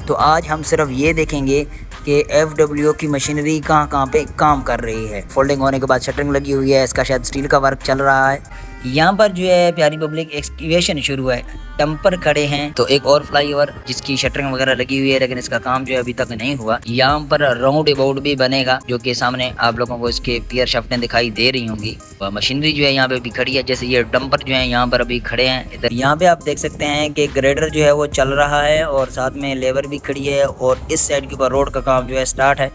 तो आज हम सिर्फ ये देखेंगे कि FWO की मशीनरी कहाँ कहाँ पे काम कर रही है। फोल्डिंग होने के बाद शटरिंग लगी हुई है, इसका शायद स्टील का वर्क चल रहा है। यहाँ पर जो है प्यारी पब्लिक एक्सकैवेशन शुरू है, डंपर खड़े हैं, तो एक और फ्लाईओवर जिसकी शटरिंग वगैरह लगी हुई है, लेकिन इसका काम जो है अभी तक नहीं हुआ। यहाँ पर राउंड अबाउट भी बनेगा, जो कि सामने आप लोगों को इसके पियर शाफ्टें दिखाई दे रही होंगी। मशीनरी जो है यहाँ पे अभी खड़ी है, जैसे ये डंपर जो है यहाँ पर अभी खड़े हैं। इधर यहाँ पे आप देख सकते हैं कि ग्रेडर जो है वो चल रहा है और साथ में लेबर भी खड़ी है, और इस साइड के ऊपर रोड का काम जो है स्टार्ट है।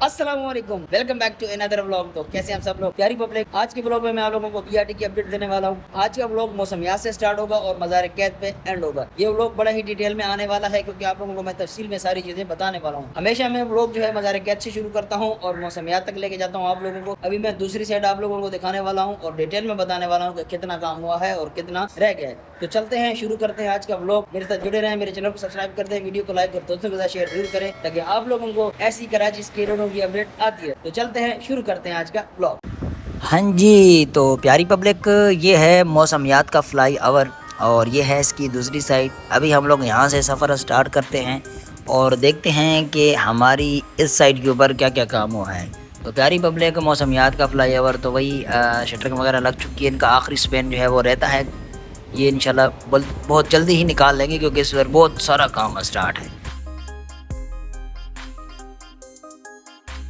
अस्सलाम वालेकुम, welcome back to another vlog. तो कैसे हैं आप सब लोग प्यारी पब्लिक। आज के व्लॉग में मैं आप लोगों को BRT की अपडेट देने वाला हूँ। आज का व्लॉग मौसमियात से स्टार्ट होगा और मज़ार कैद पे एंड होगा। ये व्लॉग बड़ा ही डिटेल में आने वाला है, क्योंकि आप लोगों को मैं तफसील में सारी चीज़ें बताने वाला हूँ। हमेशा मैं व्लॉग जो है मज़ार कैद से शुरू करता हूँ और मौसमियात तक लेके जाता हूँ आप लोगों को। अभी मैं दूसरी साइड आप लोगों को दिखाने वाला हूँ और डिटेल में बताने वाला हूँ कि कितना काम हुआ है और कितना रह गया है। तो चलते हैं, शुरू करते हैं आज का व्लॉग। मेरे साथ जुड़े रहें, मेरे चैनल को सब्सक्राइब कर दें, वीडियो को लाइक और दोस्तों के साथ शेयर जरूर करें, ताकि आप लोगों को ऐसी कराची के रोडों की अपडेट आती है। तो चलते हैं, शुरू करते हैं आज का व्लॉग। हाँ जी, तो प्यारी पब्लिक, ये है मौसमियात का फ्लाईओवर और ये है इसकी दूसरी साइड। अभी हम लोग यहाँ से सफ़र स्टार्ट करते हैं और देखते हैं कि हमारी इस साइड के ऊपर क्या क्या काम हुआ है। तो प्यारी पब्लिक, मौसमियात का फ्लाईओवर तो वही शटरिंग वगैरह लग चुकी है। इनका आखिरी स्पेन जो है वो रहता है, ये इंशाल्लाह बहुत जल्दी ही निकाल लेंगे, क्योंकि इस पर बहुत सारा काम स्टार्ट है।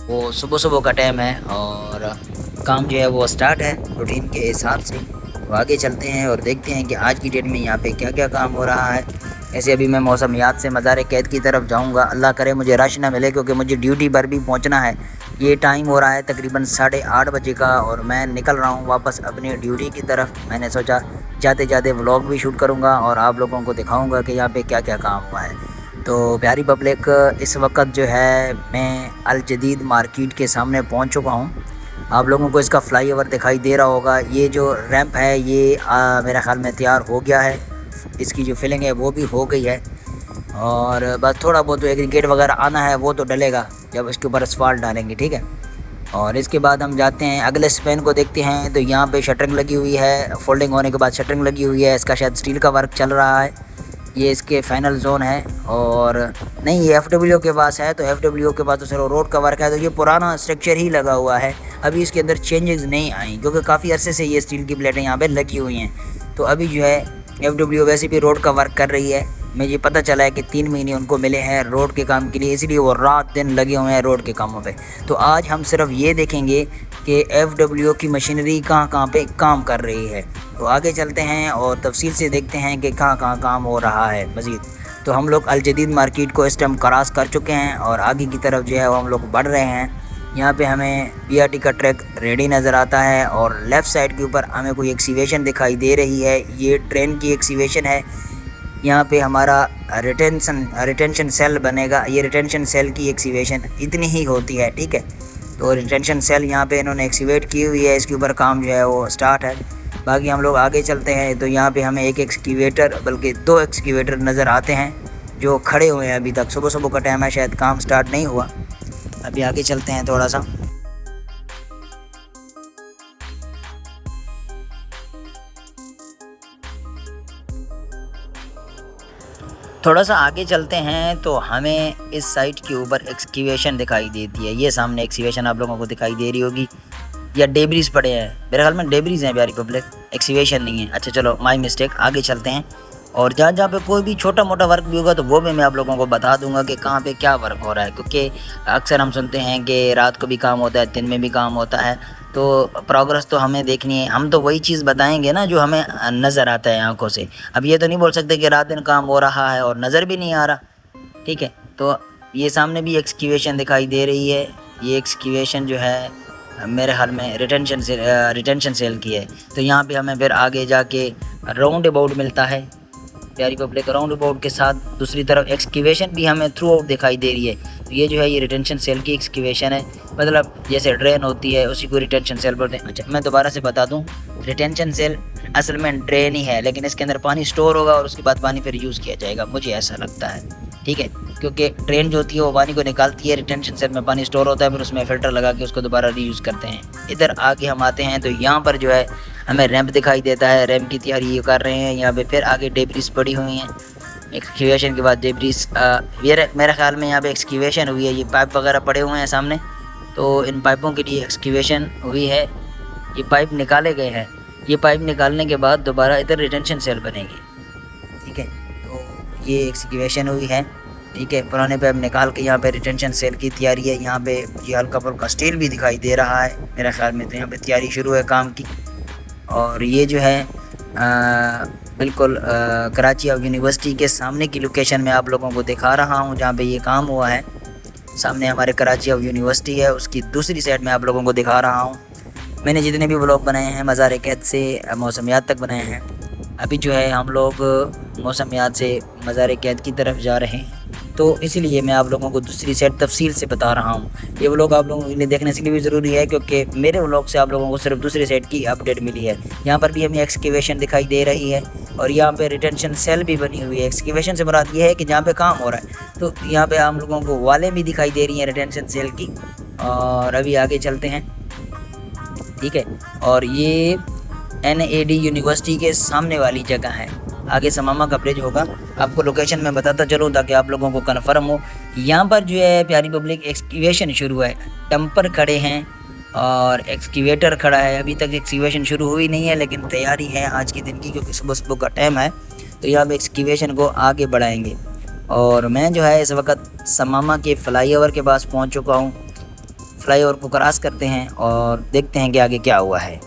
वो सुबह का टाइम है और काम जो है वो स्टार्ट है रूटीन के हिसाब से। तो आगे चलते हैं और देखते हैं कि आज की डेट में यहाँ पे क्या क्या काम हो रहा है। ऐसे अभी मैं मौसमियात से मज़ार कैद की तरफ जाऊँगा। अल्लाह करे मुझे रश ना मिले, क्योंकि मुझे ड्यूटी पर भी पहुँचना है। ये टाइम हो रहा है तकरीबन 8:30 बजे का और मैं निकल रहा हूँ वापस अपनी ड्यूटी की तरफ। मैंने सोचा जाते जाते व्लॉग भी शूट करूँगा और आप लोगों को दिखाऊँगा कि यहाँ पे क्या क्या काम हुआ है। तो प्यारी पब्लिक, इस वक्त जो है मैं अल जदीद मार्केट के सामने पहुँच चुका हूँ। आप लोगों को इसका फ्लाईओवर दिखाई दे रहा होगा। ये जो रैंप है ये मेरा ख़्याल में तैयार हो गया है, इसकी जो फिलिंग है वो भी हो गई है, और बस थोड़ा बहुत जो एग्रीगेट वगैरह आना है वो तो डलेगा जब इसके ऊपर असफाल्ट डालेंगे, ठीक है। और इसके बाद हम जाते हैं अगले स्पेन को देखते हैं। तो यहाँ पे शटरिंग लगी हुई है, फोल्डिंग होने के बाद शटरिंग लगी हुई है, इसका शायद स्टील का वर्क चल रहा है। ये इसके फाइनल जोन है, और नहीं ये FWO के पास है। तो FWO के पास तो सिर्फ रोड का वर्क है, तो ये पुराना स्ट्रक्चर ही लगा हुआ है। अभी इसके अंदर चेंजेस नहीं आई, क्योंकि काफ़ी अरसे से ये स्टील की प्लेटें यहाँ पे लगी हुई हैं। तो अभी जो है FWO वैसे भी रोड का वर्क कर रही है। मुझे पता चला है कि 3 महीने उनको मिले हैं रोड के काम के लिए, इसलिए वो रात दिन लगे हुए हैं रोड के कामों पे। तो आज हम सिर्फ ये देखेंगे कि FWO की मशीनरी कहाँ कहाँ पे काम कर रही है। तो आगे चलते हैं और तफसील से देखते हैं कि कहाँ कहाँ काम हो रहा है मज़ीद। तो हम लोग अल जदीद मार्केट को इस टाइम क्रॉस कर चुके हैं और आगे की तरफ जो है वो हम लोग बढ़ रहे हैं। यहाँ पे हमें BRT का ट्रैक रेडी नज़र आता है और लेफ़्ट साइड के ऊपर हमें कोई एक्सीवेशन दिखाई दे रही है। ये ट्रेन की एक्सीवेशन है। यहाँ पे हमारा रिटेंशन सेल बनेगा। ये रिटेंशन सेल की एक्सीवेशन इतनी ही होती है, ठीक है। तो रिटेंशन सेल यहाँ पे इन्होंने एक्सीवेट की हुई है, इसके ऊपर काम जो है वो स्टार्ट है। बाकी हम लोग आगे चलते हैं। तो यहाँ पे हमें एक एक्सकैवेटर, बल्कि 2 एक्सकैवेटर नज़र आते हैं जो खड़े हुए हैं अभी तक। सुबह का टाइम है, शायद काम स्टार्ट नहीं हुआ। अभी आगे चलते हैं थोड़ा सा। आगे चलते हैं तो हमें इस साइड के ऊपर एक्सकैवेशन दिखाई देती है। ये सामने एक्सकैवेशन आप लोगों को दिखाई दे रही होगी, या डेब्रीज पड़े हैं, मेरे ख्याल में डेब्रीज हैं प्यारी पब्लिक, एक्सकैवेशन नहीं है। अच्छा चलो, माय मिस्टेक। आगे चलते हैं और जहाँ जहाँ पे कोई भी छोटा मोटा वर्क भी होगा तो वो भी मैं आप लोगों को बता दूंगा कि कहाँ पे क्या वर्क हो रहा है, क्योंकि अक्सर हम सुनते हैं कि रात को भी काम होता है, दिन में भी काम होता है। तो प्रोग्रेस तो हमें देखनी है। हम तो वही चीज़ बताएंगे ना जो हमें नज़र आता है आंखों से। अब ये तो नहीं बोल सकते कि रात दिन काम हो रहा है और नज़र भी नहीं आ रहा, ठीक है। तो ये सामने भी एक्सकैवेशन दिखाई दे रही है। ये एक्सकैवेशन जो है मेरे ख्याल में रिटेंशन सेल की है। तो यहाँ पे हमें फिर आगे जाके राउंड अबाउट मिलता है प्यारी पब्लिक। राउंड अबाउट के साथ दूसरी तरफ एक्सकैवेशन भी हमें थ्रू आउट दिखाई दे रही है। तो ये जो है ये रिटेंशन सेल की एक्सकैवेशन है, मतलब जैसे ड्रेन होती है उसी को रिटेंशन सेल बोलते हैं। अच्छा मैं दोबारा से बता दूं, रिटेंशन सेल असल में ड्रेन ही है, लेकिन इसके अंदर पानी स्टोर होगा और उसके बाद पानी फिर यूज़ किया जाएगा, मुझे ऐसा लगता है, ठीक है। क्योंकि ड्रेन जो होती है वो पानी को निकालती है, रिटेंशन सेल में पानी स्टोर होता है, फिर उसमें फ़िल्टर लगा के उसको दोबारा रीयूज़ करते हैं। इधर आगे हम आते हैं तो यहाँ पर जो है हमें रैंप दिखाई देता है। रैंप की तैयारी ये कर रहे हैं। यहाँ पे फिर आगे डेब्रिस पड़ी हुई हैं। एक्सक्यूवेशन के बाद डेब्रिस मेरे ख्याल में यहाँ पे एक्सक्यूवेशन हुई है। ये पाइप वगैरह पड़े हुए हैं सामने, तो इन पाइपों के लिए एक्सक्यूवेशन हुई है। ये पाइप निकाले गए हैं। ये पाइप निकालने के बाद दोबारा इधर रिटेंशन सेल बनेगी, ठीक है। तो ये एक्सक्यूवेशन हुई है, ठीक है। पुराने पाइप निकाल के यहाँ पे रिटेंशन सेल की तैयारी है। यहाँ पे ये हल्का फुल्का स्टील भी दिखाई दे रहा है मेरे ख्याल में, तो यहाँ पे तैयारी शुरू है काम की। और ये जो है बिल्कुल कराची ऑफ यूनिवर्सिटी के सामने की लोकेशन में आप लोगों को दिखा रहा हूँ जहाँ पे ये काम हुआ है। सामने हमारे कराची ऑफ यूनिवर्सिटी है, उसकी दूसरी साइड में आप लोगों को दिखा रहा हूँ। मैंने जितने भी व्लॉग बनाए हैं मज़ार कैद से मौसमियात तक बनाए हैं। अभी जो है हम लोग मौसमियात से मज़ार कैद की तरफ जा रहे हैं, तो इसीलिए मैं आप लोगों को दूसरी साइड तफसील से बता रहा हूँ। ये व्लॉग आप लोगों के लिए देखने के लिए भी ज़रूरी है, क्योंकि मेरे व्लॉग से आप लोगों को सिर्फ दूसरी साइड की अपडेट मिली है। यहाँ पर भी हमें एक्सकेवेशन दिखाई दे रही है और यहाँ पे रिटेंशन सेल भी बनी हुई है। एक्सकेवेशन से मुराद ये है कि जहाँ पे काम हो रहा है, तो यहाँ पे हम लोगों को वालें भी दिखाई दे रही हैं रिटेंशन सेल की। और अभी आगे चलते हैं, ठीक है। और ये NAD यूनिवर्सिटी के सामने वाली जगह है। आगे समामा का ब्रिज होगा, आपको लोकेशन में बताता चलूँ ताकि आप लोगों को कन्फर्म हो। यहाँ पर जो है प्यारी पब्लिक एक्सक्यूवेशन शुरू है। डंपर खड़े हैं और एक्सक्यूवेटर खड़ा है। अभी तक एक्सक्यूवेशन शुरू हुई नहीं है, लेकिन तैयारी है आज के दिन की, क्योंकि सुबह सुबह का टाइम है। तो यहाँ पर एक्सक्यूवेशन को आगे बढ़ाएंगे। और मैं जो है इस वक्त समामा के फ्लाईओवर के पास पहुँच चुका हूँ। फ्लाईओवर को क्रॉस करते हैं और देखते हैं कि आगे क्या हुआ है।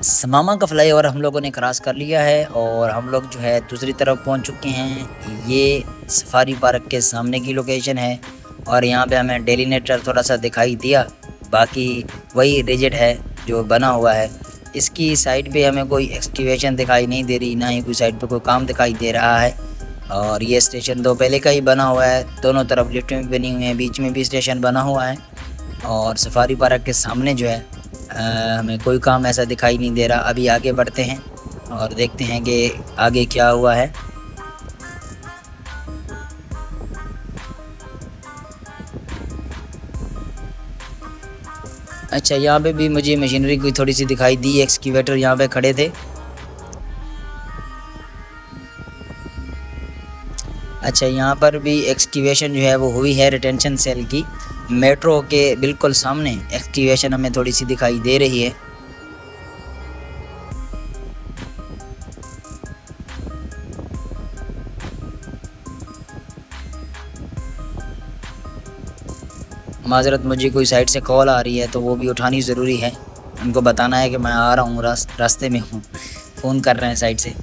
समामा का फ्लाईओवर हम लोगों ने क्रॉस कर लिया है और हम लोग जो है दूसरी तरफ पहुंच चुके हैं। ये सफारी पार्क के सामने की लोकेशन है और यहाँ पे हमें डेलीनेटर थोड़ा सा दिखाई दिया, बाकी वही रिजिड है जो बना हुआ है। इसकी साइड पे हमें कोई एक्सक्यूवेशन दिखाई नहीं दे रही, ना ही कोई साइड पे कोई काम दिखाई दे रहा है। और ये स्टेशन 2 पहले का ही बना हुआ है, दोनों तरफ लिफ्ट में बनी हुई हैं, बीच में भी स्टेशन बना हुआ है। और सफारी पार्क के सामने जो है हमें कोई काम ऐसा दिखाई नहीं दे रहा। अभी आगे बढ़ते हैं और देखते हैं कि आगे क्या हुआ है। अच्छा, यहाँ पे भी मुझे मशीनरी कोई थोड़ी सी दिखाई दी। एक्सकेवेटर यहाँ पे खड़े थे। अच्छा, यहाँ पर भी एक्सकेवेशन जो है वो हुई है रिटेंशन सेल की। मेट्रो के बिल्कुल सामने एक्सकेवेशन हमें थोड़ी सी दिखाई दे रही है। माजरत, मुझे कोई साइड से कॉल आ रही है तो वो भी उठानी ज़रूरी है। उनको बताना है कि मैं आ रहा हूँ, रास्ते में हूँ। फ़ोन कर रहे हैं साइड से।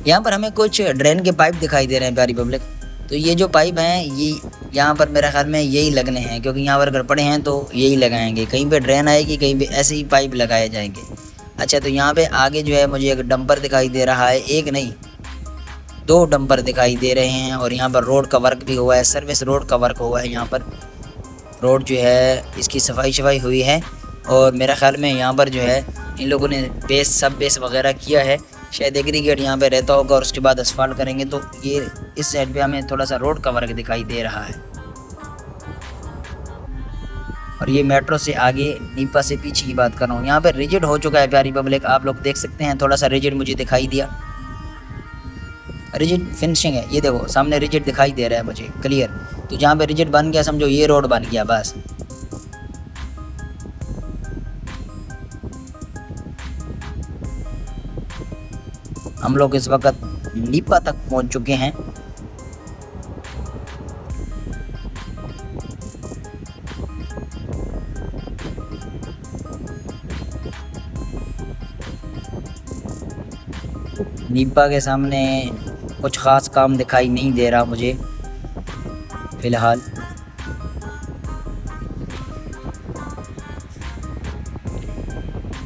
यहाँ पर हमें कुछ ड्रेन के पाइप दिखाई दे रहे हैं प्यारी पब्लिक। तो ये जो पाइप हैं ये यहाँ पर मेरे ख्याल में यही लगने हैं, क्योंकि यहाँ पर अगर पड़े हैं तो यही लगाएंगे। कहीं पे ड्रेन आएगी, कहीं पे ऐसे ही पाइप लगाए जाएंगे। अच्छा, तो यहाँ पे आगे जो है मुझे एक डंपर दिखाई दे रहा है, एक नहीं 2 डंपर दिखाई दे रहे हैं। और यहाँ पर रोड का वर्क भी हुआ है, सर्विस रोड का वर्क हुआ है। यहाँ पर रोड जो है इसकी सफाई हुई है और मेरा ख्याल में यहाँ पर जो है इन लोगों ने बेस वगैरह किया है। शायद एग्रीगेट यहाँ पे रहता होगा और उसके बाद असफाल्ट करेंगे। तो ये इस साइड पे हमें थोड़ा सा रोड का वर्क दिखाई दे रहा है। और ये मेट्रो से आगे नीपा से पीछे की बात कर रहा हूँ। यहाँ पे रिजिड हो चुका है प्यारी पब्लिक, आप लोग देख सकते हैं। थोड़ा सा रिजिड मुझे दिखाई दिया, रिजिड फिनिशिंग है। ये देखो सामने रिजिड दिखाई दे रहा है मुझे क्लियर। तो जहाँ पे रिजिड बन गया समझो ये रोड बन गया बस। हम लोग इस वक्त नीपा तक पहुंच चुके हैं। नीपा के सामने कुछ ख़ास काम दिखाई नहीं दे रहा मुझे फ़िलहाल।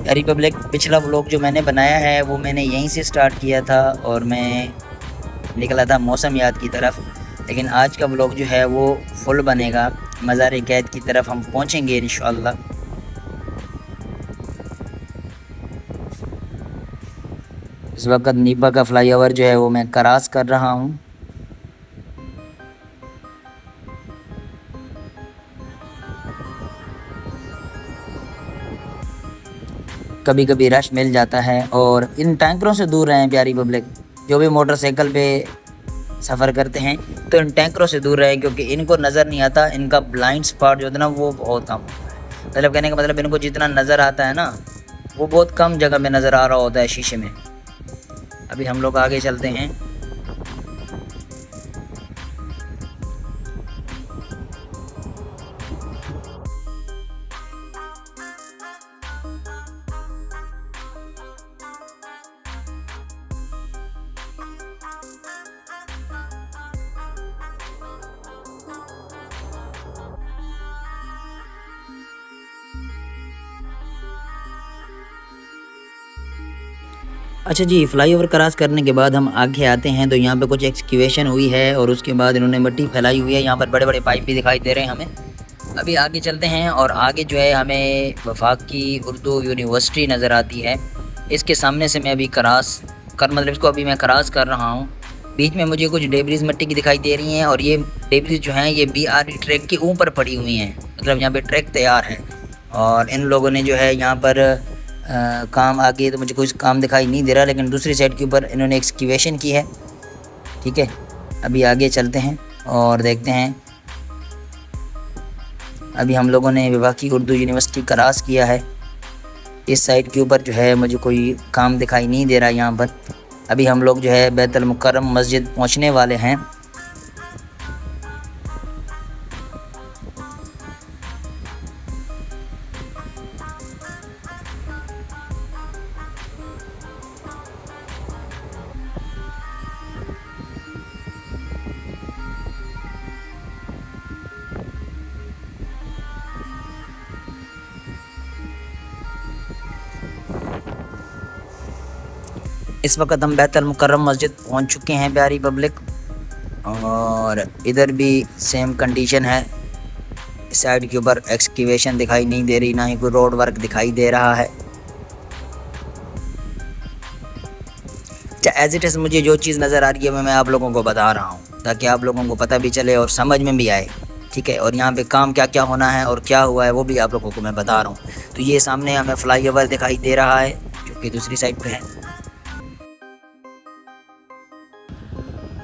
प्यारी पब्लिक, पिछला व्लॉग जो मैंने बनाया है वो मैंने यहीं से स्टार्ट किया था और मैं निकला था मौसमियात की तरफ। लेकिन आज का व्लॉग जो है वो फुल बनेगा, मज़ार कैद की तरफ हम पहुंचेंगे इंशाअल्लाह। इस वक्त नीपा का फ्लाईओवर जो है वो मैं क्रॉस कर रहा हूँ। कभी कभी रश मिल जाता है। और इन टैंकरों से दूर रहें प्यारी पब्लिक, जो भी मोटरसाइकिल पे सफ़र करते हैं तो इन टैंकरों से दूर रहें, क्योंकि इनको नज़र नहीं आता। इनका ब्लाइंड स्पॉट जो होता है ना वो बहुत कम होता है। मतलब कहने का मतलब इनको जितना नज़र आता है ना वो बहुत कम जगह में नज़र आ रहा होता है शीशे में। अभी हम लोग आगे चलते हैं। अच्छा जी, फ्लाईओवर क्रॉस करने के बाद हम आगे आते हैं तो यहाँ पे कुछ एक्सक्यूवेशन हुई है और उसके बाद इन्होंने मिट्टी फैलाई हुई है। यहाँ पर बड़े बड़े पाइप भी दिखाई दे रहे हैं हमें। अभी आगे चलते हैं और आगे जो है हमें वफाकी उर्दू यूनिवर्सिटी नज़र आती है। इसके सामने से मैं अभी मतलब इसको अभी मैं क्रॉस कर रहा हूँ। बीच में मुझे कुछ डेब्रिस मिट्टी की दिखाई दे रही हैं और ये डेब्रिस जो हैं ये BRT ट्रैक के ऊपर पड़ी हुई हैं। मतलब यहाँ पे ट्रैक तैयार है और इन लोगों ने जो है यहाँ पर काम आगे तो मुझे कुछ काम दिखाई नहीं दे रहा, लेकिन दूसरी साइड के ऊपर इन्होंने एक्सक्यूवेशन की है। ठीक है, अभी आगे चलते हैं और देखते हैं। अभी हम लोगों ने वफाकी उर्दू यूनिवर्सिटी क्रॉस किया है। इस साइड के ऊपर जो है मुझे कोई काम दिखाई नहीं दे रहा यहाँ पर। अभी हम लोग जो है बैतुल मुकर्रम मस्जिद पहुँचने वाले हैं। इस वक्त हम बैतुल मुकर्रम मस्जिद पहुंच चुके हैं प्यारी पब्लिक, और इधर भी सेम कंडीशन है। इस साइड के ऊपर एक्सक्यूवेशन दिखाई नहीं दे रही, ना ही कोई रोड वर्क दिखाई दे रहा है। एज इट इज़ मुझे जो चीज़ नज़र आ रही है मैं आप लोगों को बता रहा हूँ ताकि आप लोगों को पता भी चले और समझ में भी आए। ठीक है, और यहाँ पे काम क्या क्या होना है और क्या हुआ है वो भी आप लोगों को मैं बता रहा हूँ। तो ये सामने हमें फ्लाईओवर दिखाई दे रहा है जो कि दूसरी साइड पे है।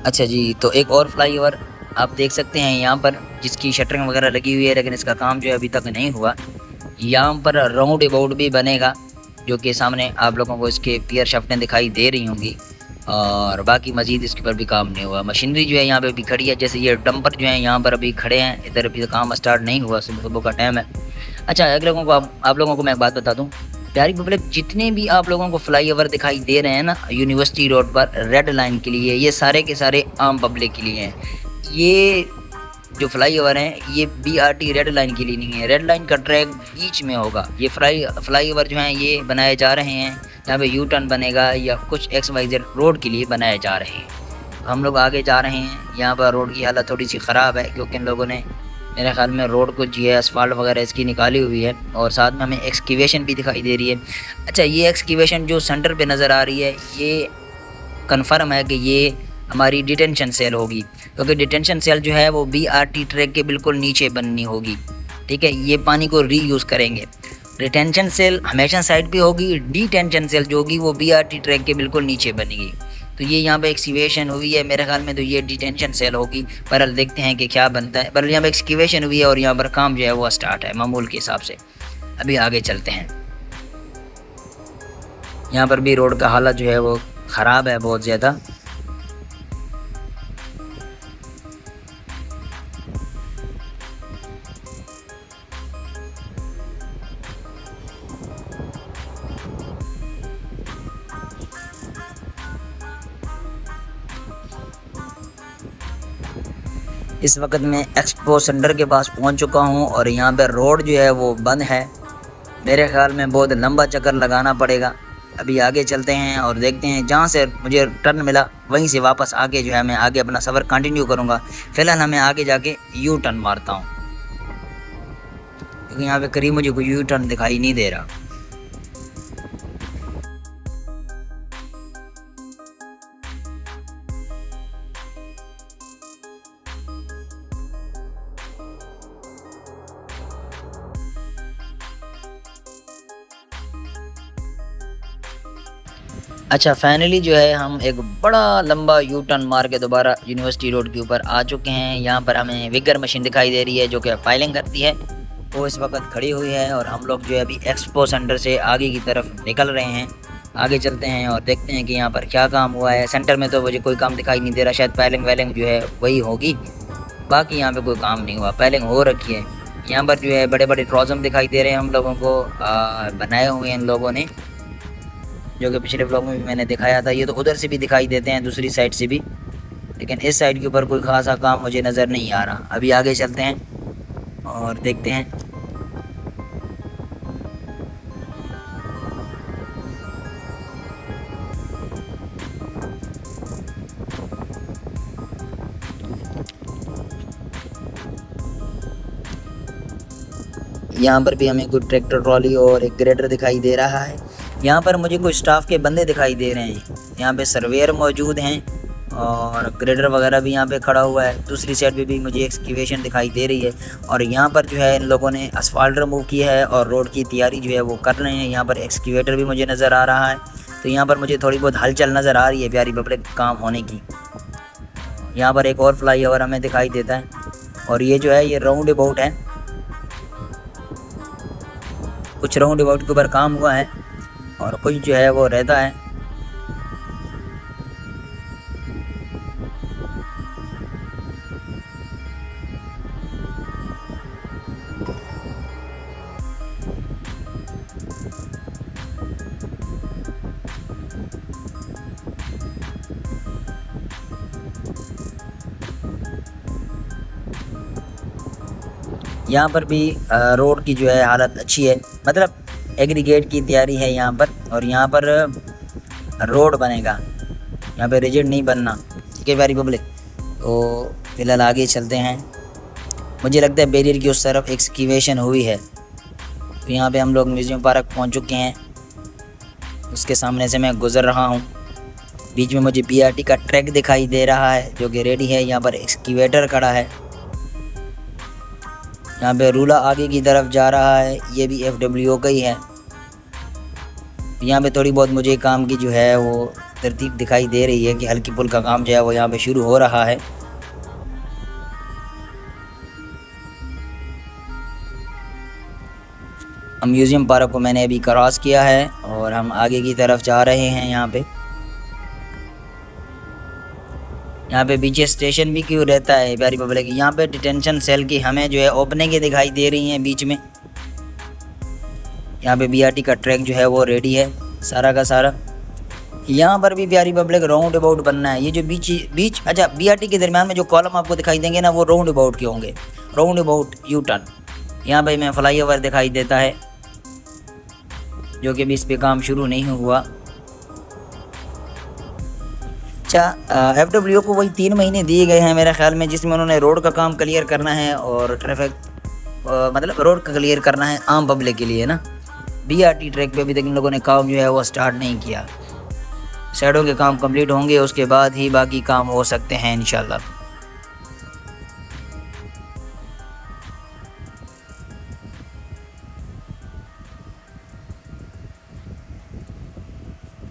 अच्छा जी, तो एक और फ्लाईओवर आप देख सकते हैं यहाँ पर, जिसकी शटरिंग वगैरह लगी हुई है, लेकिन इसका काम जो है अभी तक नहीं हुआ। यहाँ पर राउंड अबाउट भी बनेगा, जो कि सामने आप लोगों को इसके पियर शाफ्टें दिखाई दे रही होंगी, और बाकी मज़ीद इसके पर भी काम नहीं हुआ। मशीनरी जो है यहाँ पे अभी खड़ी है, जैसे ये डंपर जो है यहाँ पर अभी खड़े हैं। इधर अभी काम स्टार्ट नहीं हुआ, सुबह सुबह का टाइम है। अच्छा, आप लोगों को मैं एक बात बता दूँ प्यारी पब्लिक, जितने भी आप लोगों को फ्लाईओवर दिखाई दे रहे हैं ना यूनिवर्सिटी रोड पर रेड लाइन के लिए, ये सारे के सारे आम पब्लिक के लिए हैं। ये जो फ्लाईओवर हैं ये BRT रेड लाइन के लिए नहीं है। रेड लाइन का ट्रैक बीच में होगा। ये फ्लाईओवर जो हैं ये बनाए जा रहे हैं, यहाँ पे यू टर्न बनेगा या कुछ XYZ रोड के लिए बनाए जा रहे हैं। हम लोग आगे जा रहे हैं। यहाँ पर रोड की हालत थोड़ी सी ख़राब है, क्योंकि इन लोगों ने मेरे ख्याल में रोड को जो है असफाल्ट वगैरह इसकी निकाली हुई है, और साथ में हमें एक्सक्यूवेशन भी दिखाई दे रही है। अच्छा, ये एक्सक्यूवेशन जो सेंटर पे नज़र आ रही है ये कंफर्म है कि ये हमारी डिटेंशन सेल होगी, क्योंकि डिटेंशन सेल जो है वो BRT ट्रैक के बिल्कुल नीचे बननी होगी। ठीक है, ये पानी को रीयूज़ करेंगे। रिटेंशन सेल हमेशा साइड पे होगी, डिटेंशन सेल जो होगी वो BRT ट्रैक के बिल्कुल नीचे बनेगी। तो ये यहाँ पे एक्सक्यूवेशन हुई है, मेरे ख्याल में तो ये डिटेंशन सेल होगी। पर देखते हैं कि क्या बनता है। पर यहाँ पे एक्सक्यूवेशन हुई है और यहाँ पर काम जो है वो स्टार्ट है मामूल के हिसाब से। अभी आगे चलते हैं। यहाँ पर भी रोड का हालत जो है वो ख़राब है बहुत ज़्यादा। इस वक्त मैं एक्सपो सेंटर के पास पहुंच चुका हूं और यहाँ पर रोड जो है वो बंद है। मेरे ख़्याल में बहुत लंबा चक्कर लगाना पड़ेगा। अभी आगे चलते हैं और देखते हैं, जहाँ से मुझे टर्न मिला वहीं से वापस आगे जो है मैं आगे अपना सफ़र कंटिन्यू करूँगा। फ़िलहाल मैं आगे जाके यू टर्न मारता हूँ, क्योंकि यहाँ पे करीब मुझे कोई यू टर्न दिखाई नहीं दे रहा। अच्छा, फाइनली जो है हम एक बड़ा लंबा यू टर्न मार के दोबारा यूनिवर्सिटी रोड के ऊपर आ चुके हैं। यहाँ पर हमें विगर मशीन दिखाई दे रही है जो कि फाइलिंग करती है, वो इस वक्त खड़ी हुई है और हम लोग जो है अभी एक्सपो सेंटर से आगे की तरफ निकल रहे हैं। आगे चलते हैं और देखते हैं कि यहाँ पर क्या काम हुआ है। सेंटर में तो मुझे कोई काम दिखाई नहीं दे रहा, शायद फाइलिंग वाइलिंग जो है वही होगी, बाकी यहाँ पे कोई काम नहीं हुआ। फाइलिंग हो रखी है। यहाँ पर जो है बड़े बड़े ट्रॉजम दिखाई दे रहे हैं हम लोगों को, बनाए हुए हैं इन लोगों ने, जो कि पिछले ब्लॉग में भी मैंने दिखाया था। ये तो उधर से भी दिखाई देते हैं, दूसरी साइड से भी, लेकिन इस साइड के ऊपर कोई खासा काम मुझे नज़र नहीं आ रहा। अभी आगे चलते हैं और देखते हैं। यहाँ पर भी हमें कुछ ट्रैक्टर ट्रॉली और एक ग्रेडर दिखाई दे रहा है। यहाँ पर मुझे कुछ स्टाफ के बंदे दिखाई दे रहे हैं। यहाँ पे सर्वेयर मौजूद हैं और ग्रेडर वगैरह भी यहाँ पे खड़ा हुआ है। दूसरी साइड पे भी मुझे एक्सकैवेशन दिखाई दे रही है और यहाँ पर जो है इन लोगों ने असफाल्ट रिमूव किया है और रोड की तैयारी जो है वो कर रहे हैं। यहाँ पर एक्सकैवेटर भी मुझे नज़र आ रहा है, तो यहाँ पर मुझे थोड़ी बहुत हलचल नज़र आ रही है प्यारी पब्लिक काम होने की। यहाँ पर एक और फ्लाई ओवर हमें दिखाई देता है और ये जो है ये राउंड अबाउट है, कुछ राउंड अबाउट के ऊपर काम हुआ है और कुछ जो है वो रहता है। यहाँ पर भी रोड की जो है हालत अच्छी है, मतलब एग्रीगेट की तैयारी है यहाँ पर, और यहाँ पर रोड बनेगा, यहाँ पे रिजिड नहीं बनना। ठीक है प्यारी पब्लिक, तो फिलहाल आगे चलते हैं। मुझे लगता है बैरियर की उस तरफ एक्सकैवेशन हुई है। तो यहाँ पे हम लोग म्यूज़ियम पार्क पहुँच चुके हैं, उसके सामने से मैं गुज़र रहा हूँ। बीच में मुझे BRT का ट्रैक दिखाई दे रहा है जो कि रेडी है। यहाँ पर एक्सकैवेटर खड़ा है। यहाँ पे रूला आगे की तरफ जा रहा है, ये भी FWO का ही है। यहाँ पे थोड़ी बहुत मुझे काम की जो है वो तरतीब दिखाई दे रही है कि हल्की पुल का काम जो है वो यहाँ पे शुरू हो रहा है। म्यूज़ियम पार्क को मैंने अभी क्रॉस किया है और हम आगे की तरफ जा रहे हैं। यहाँ पे बीच स्टेशन भी क्यों रहता है प्यारी पब्लिक। यहाँ पे डिटेंशन सेल की हमें जो है ओपनिंग दिखाई दे रही हैं बीच में। यहाँ पे BRT का ट्रैक जो है वो रेडी है सारा का सारा। यहाँ पर भी प्यारी पब्लिक राउंड अबाउट बनना है। ये जो बीच अच्छा BRT के दरमियान में जो कॉलम आपको दिखाई देंगे ना, वो राउंड अबाउट के होंगे, राउंड अबाउट यू टर्न। यहाँ पे हमें फ्लाई ओवर दिखाई देता है जो कि अभी इस पर काम शुरू नहीं हुआ। अच्छा, FWO को वही 3 महीने दिए गए हैं मेरे ख्याल में, जिसमें उन्होंने रोड का काम क्लियर करना है और ट्रैफिक मतलब रोड का क्लियर करना है आम पब्लिक के लिए ना। BRT ट्रैक पे अभी तक इन लोगों ने काम जो है वो स्टार्ट नहीं किया। साइडों के काम कंप्लीट होंगे, उसके बाद ही बाकी काम हो सकते हैं इंशाल्लाह।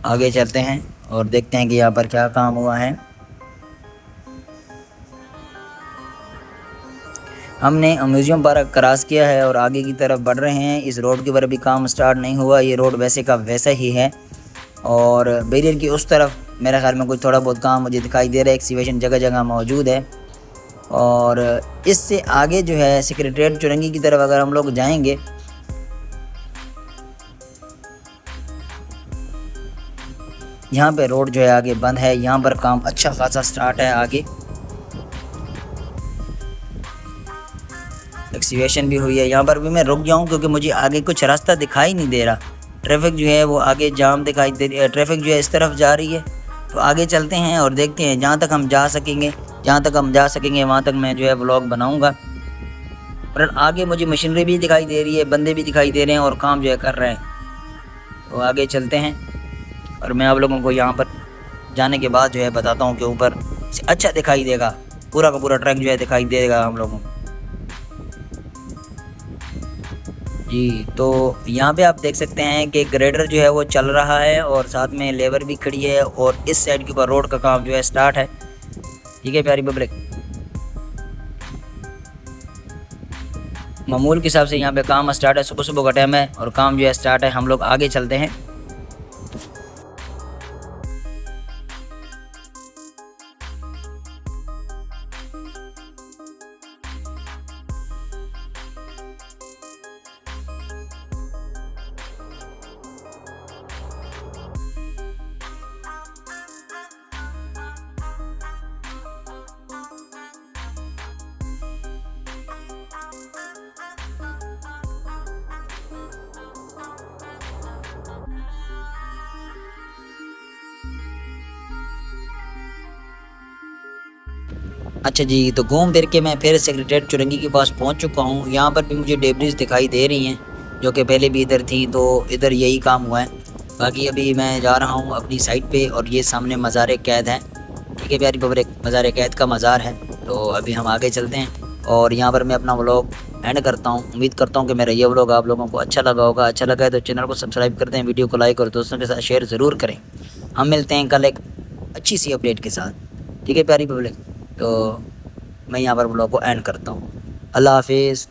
आगे चलते हैं और देखते हैं कि यहाँ पर क्या काम हुआ है। हमने म्यूज़ियम पार्क क्रॉस किया है और आगे की तरफ बढ़ रहे हैं। इस रोड के ऊपर अभी काम स्टार्ट नहीं हुआ, ये रोड वैसे का वैसा ही है। और बैरियर की उस तरफ मेरे ख्याल में कुछ थोड़ा बहुत काम मुझे दिखाई दे रहा है। एक्सकैवेशन जगह जगह मौजूद है। और इससे आगे जो है सेक्रेटेरिएट चुरंगी की तरफ अगर हम लोग जाएंगे, यहाँ पे रोड जो है आगे बंद है। यहाँ पर काम अच्छा खासा स्टार्ट है आगे। एक्सकैवेशन भी हुई है। यहाँ पर भी मैं रुक जाऊँ क्योंकि मुझे आगे कुछ रास्ता दिखाई नहीं दे रहा। ट्रैफिक जो है वो आगे जाम दिखाई दे रही है। ट्रैफिक जो है इस तरफ जा रही है, तो आगे चलते हैं और देखते हैं जहाँ तक हम जा सकेंगे वहाँ तक मैं जो है व्लॉग बनाऊँगा। पर आगे मुझे मशीनरी भी दिखाई दे रही है, बंदे भी दिखाई दे रहे हैं और काम जो है कर रहे हैं। तो आगे चलते हैं और मैं आप लोगों को यहाँ पर जाने के बाद जो है बताता हूँ कि ऊपर से अच्छा दिखाई देगा, पूरा का पूरा ट्रैक जो है दिखाई देगा हम लोगों को। जी, तो यहाँ पे आप देख सकते हैं कि ग्रेडर जो है वो चल रहा है और साथ में लेबर भी खड़ी है और इस साइड के ऊपर रोड का काम जो है स्टार्ट है। ठीक है प्यारी पब्लिक, मामूल के हिसाब से यहाँ पे काम स्टार्ट है, सुबह सुबह का टाइम है और काम जो है स्टार्ट है। हम लोग आगे चलते हैं। अच्छा जी, तो घूम फिर के मैं फिर सेक्रेटरीट चुरंगी के पास पहुंच चुका हूं। यहाँ पर भी मुझे डेब्रिज दिखाई दे रही हैं जो कि पहले भी इधर थी, तो इधर यही काम हुआ है। बाकी अभी मैं जा रहा हूं अपनी साइड पे और ये सामने मज़ार कैद है। ठीक है प्यारी पब्लिक, मज़ार कैद का मज़ार है। तो अभी हम आगे चलते हैं और यहाँ पर मैं अपना व्लॉग एंड करता हूँ। उम्मीद करता हूँ कि मेरा ये व्लॉग आप लोगों को अच्छा लगा होगा। अच्छा लगा है तो चैनल को सब्सक्राइब कर दें, वीडियो को लाइक और दोस्तों के साथ शेयर ज़रूर करें। हम मिलते हैं कल एक अच्छी सी अपडेट के साथ। ठीक है प्यारी पब्लिक, तो मैं यहाँ पर ब्लॉग को एंड करता हूँ। अल्लाह हाफिज़।